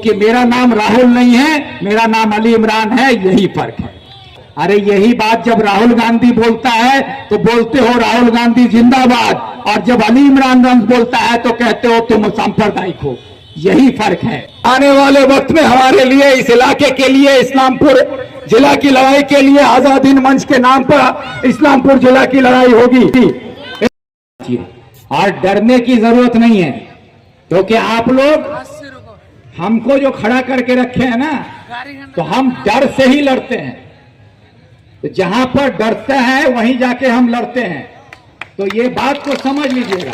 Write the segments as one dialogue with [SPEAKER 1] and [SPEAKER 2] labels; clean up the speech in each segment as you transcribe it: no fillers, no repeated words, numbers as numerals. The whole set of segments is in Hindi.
[SPEAKER 1] क्योंकि मेरा नाम राहुल नहीं है, मेरा नाम अली इमरान है, यही फर्क है। अरे यही बात जब राहुल गांधी बोलता है तो बोलते हो राहुल गांधी जिंदाबाद, और जब अली इमरान रंज बोलता है तो कहते हो तुम सांप्रदायिक हो। यही फर्क है। आने वाले वक्त में हमारे लिए, इस इलाके के लिए, इस्लामपुर जिला की लड़ाई के लिए आजाद हिंद मंच के नाम पर इस्लामपुर जिला की लड़ाई होगी। और डरने की जरूरत नहीं है, क्योंकि आप लोग हमको जो खड़ा करके रखे हैं ना, तो हम डर से ही लड़ते हैं। तो जहां पर डरते हैं वहीं जाके हम लड़ते हैं। तो ये बात को समझ लीजिएगा।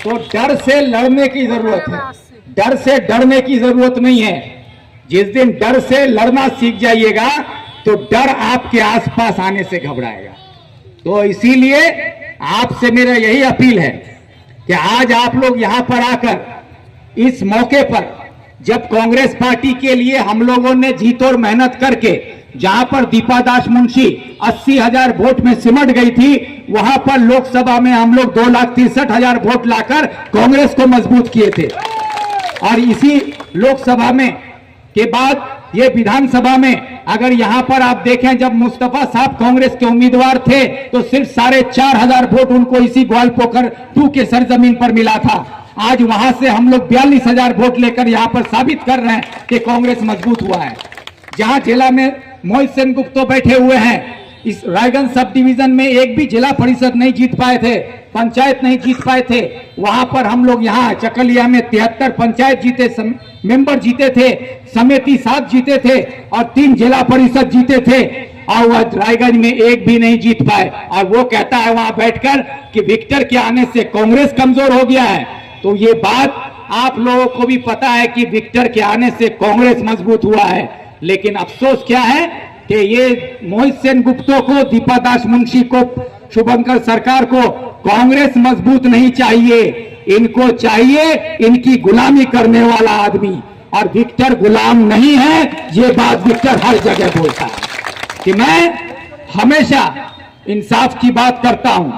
[SPEAKER 1] तो डर से लड़ने की जरूरत है, डर से डरने की जरूरत नहीं है। जिस दिन डर से लड़ना सीख जाइएगा तो डर आपके आसपास आने से घबराएगा। तो इसीलिए आपसे मेरा यही अपील है कि आज आप लोग यहां पर आकर इस मौके पर, जब कांग्रेस पार्टी के लिए हम लोगों ने जीत और मेहनत करके, जहां पर दीपा दास मुंशी 80,000 वोट में सिमट गई थी, वहां पर लोकसभा में हम लोग 2,63,000 वोट लाकर कांग्रेस को मजबूत किए थे। और इसी लोकसभा में के बाद ये विधानसभा में अगर यहां पर आप देखें, जब मुस्तफा साहब कांग्रेस के उम्मीदवार थे तो सिर्फ 4,500 वोट उनको इसी ग्वालपोखर 2 के सरजमीन पर मिला था। आज वहां से हम लोग 42,000 वोट लेकर यहां पर साबित कर रहे हैं कि कांग्रेस मजबूत हुआ है। जहां जिला में मोहित सेन गुप्ता बैठे हुए हैं, इस रायगंज सब डिवीजन में एक भी जिला परिषद नहीं जीत पाए थे, पंचायत नहीं जीत पाए थे। वहां पर हम लोग यहाँ चकलिया में 73 पंचायत जीते, मेंबर जीते थे, समिति 7 जीते थे और 3 जिला परिषद जीते थे। और वह रायगंज में एक भी नहीं जीत पाए। और वो कहता है वहां बैठकर कि विक्टर के आने से कांग्रेस कमजोर हो गया है। तो ये बात आप लोगों को भी पता है कि विक्टर के आने से कांग्रेस मजबूत हुआ है। लेकिन अफसोस क्या है कि ये मोहित सेन गुप्ता को, दीपा दास मुंशी को, शुभंकर सरकार को कांग्रेस मजबूत नहीं चाहिए। इनको चाहिए इनकी गुलामी करने वाला आदमी। और विक्टर गुलाम नहीं है, ये बात विक्टर हर जगह बोलता है कि मैं हमेशा इंसाफ की बात करता हूं।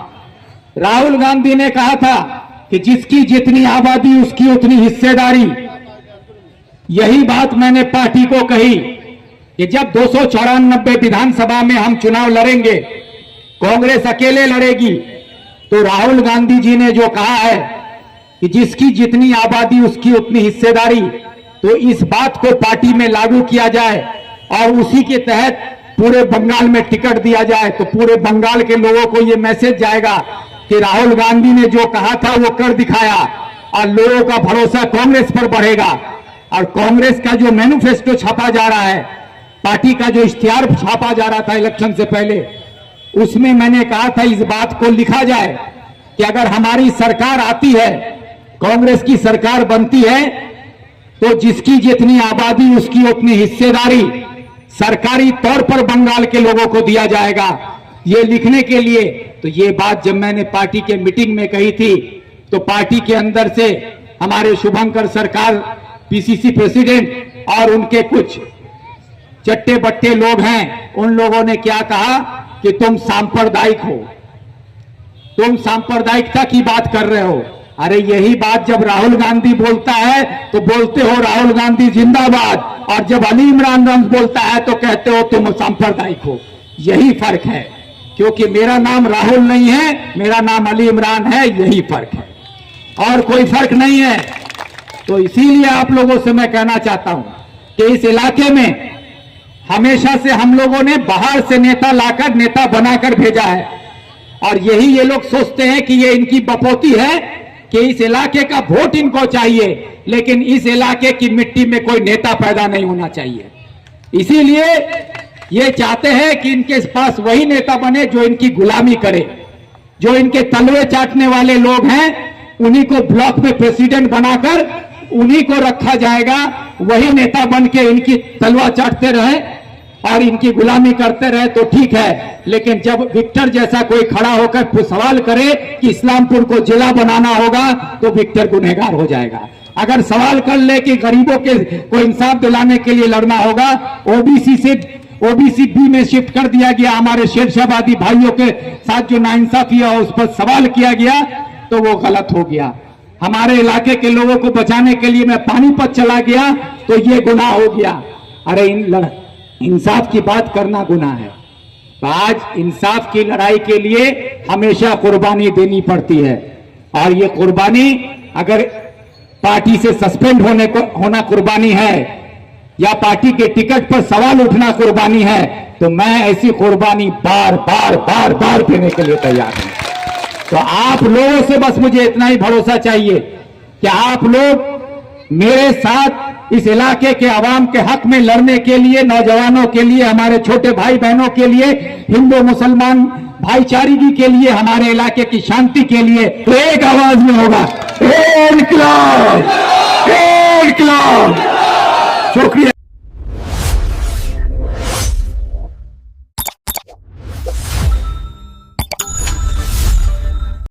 [SPEAKER 1] राहुल गांधी ने कहा था कि जिसकी जितनी आबादी उसकी उतनी हिस्सेदारी। यही बात मैंने पार्टी को कही कि जब 294 विधानसभा में हम चुनाव लड़ेंगे, कांग्रेस अकेले लड़ेगी, तो राहुल गांधी जी ने जो कहा है कि जिसकी जितनी आबादी उसकी उतनी हिस्सेदारी, तो इस बात को पार्टी में लागू किया जाए और उसी के तहत पूरे बंगाल में टिकट दिया जाए। तो पूरे बंगाल के लोगों को यह मैसेज जाएगा कि राहुल गांधी ने जो कहा था वो कर दिखाया, और लोगों का भरोसा कांग्रेस पर बढ़ेगा। और कांग्रेस का जो मैनिफेस्टो छापा जा रहा है, पार्टी का जो इश्तिहार छापा जा रहा था इलेक्शन से पहले, उसमें मैंने कहा था इस बात को लिखा जाए कि अगर हमारी सरकार आती है, कांग्रेस की सरकार बनती है, तो जिसकी जितनी आबादी उसकी उतनी हिस्सेदारी सरकारी तौर पर बंगाल के लोगों को दिया जाएगा। ये लिखने के लिए, तो ये बात जब मैंने पार्टी के मीटिंग में कही थी, तो पार्टी के अंदर से हमारे शुभंकर सरकार पीसीसी प्रेसिडेंट और उनके कुछ चट्टे बट्टे लोग हैं, उन लोगों ने क्या कहा कि तुम सांप्रदायिक हो, तुम सांप्रदायिकता की बात कर रहे हो। अरे यही बात जब राहुल गांधी बोलता है तो बोलते हो राहुल गांधी जिंदाबाद, और जब अली इमरान रंज बोलता है तो कहते हो तुम सांप्रदायिक हो। यही फर्क है, क्योंकि मेरा नाम राहुल नहीं है, मेरा नाम अली इमरान है, यही फर्क है, और कोई फर्क नहीं है। तो इसीलिए आप लोगों से मैं कहना चाहता हूं कि इस इलाके में हमेशा से हम लोगों ने बाहर से नेता लाकर, नेता बनाकर भेजा है। और यही ये लोग सोचते हैं कि ये इनकी बपौती है कि इस इलाके का वोट इनको चाहिए, लेकिन इस इलाके की मिट्टी में कोई नेता पैदा नहीं होना चाहिए। इसीलिए ये चाहते हैं कि इनके पास वही नेता बने जो इनकी गुलामी करे। जो इनके तलवे चाटने वाले लोग हैं, उन्हीं को ब्लॉक में प्रेसिडेंट बनाकर उन्हीं को रखा जाएगा। वही नेता बन के इनकी तलवा चाटते रहे और इनकी गुलामी करते रहे तो ठीक है। लेकिन जब विक्टर जैसा कोई खड़ा होकर सवाल करे कि इस्लामपुर को जिला बनाना होगा, तो विक्टर गुनहगार हो जाएगा। अगर सवाल कर ले कि गरीबों के को इंसाफ दिलाने के लिए लड़ना होगा, ओबीसी से ओबीसी बी में शिफ्ट कर दिया गया, हमारे शेरशाहबादी भाइयों के साथ जो नाइंसाफी है उस पर सवाल किया गया, तो वो गलत हो गया। हमारे इलाके के लोगों को बचाने के लिए मैं पानीपत चला गया तो ये गुनाह हो गया। अरे इंसाफ की बात करना गुनाह है। तो आज इंसाफ की लड़ाई के लिए हमेशा कुर्बानी देनी पड़ती है, और ये कुर्बानी अगर पार्टी से सस्पेंड होना कुर्बानी है या पार्टी के टिकट पर सवाल उठना कुर्बानी है, तो मैं ऐसी कुर्बानी बार बार बार बार देने के लिए तैयार हूं। तो आप लोगों से बस मुझे इतना ही भरोसा चाहिए कि आप लोग मेरे साथ इस इलाके के आवाम के हक में लड़ने के लिए, नौजवानों के लिए, हमारे छोटे भाई बहनों के लिए, हिंदू मुसलमान भाईचारगी के लिए, हमारे इलाके की शांति के लिए तो एक आवाज में होगा, इनकलाब, इनकलाब। शुक्रिया।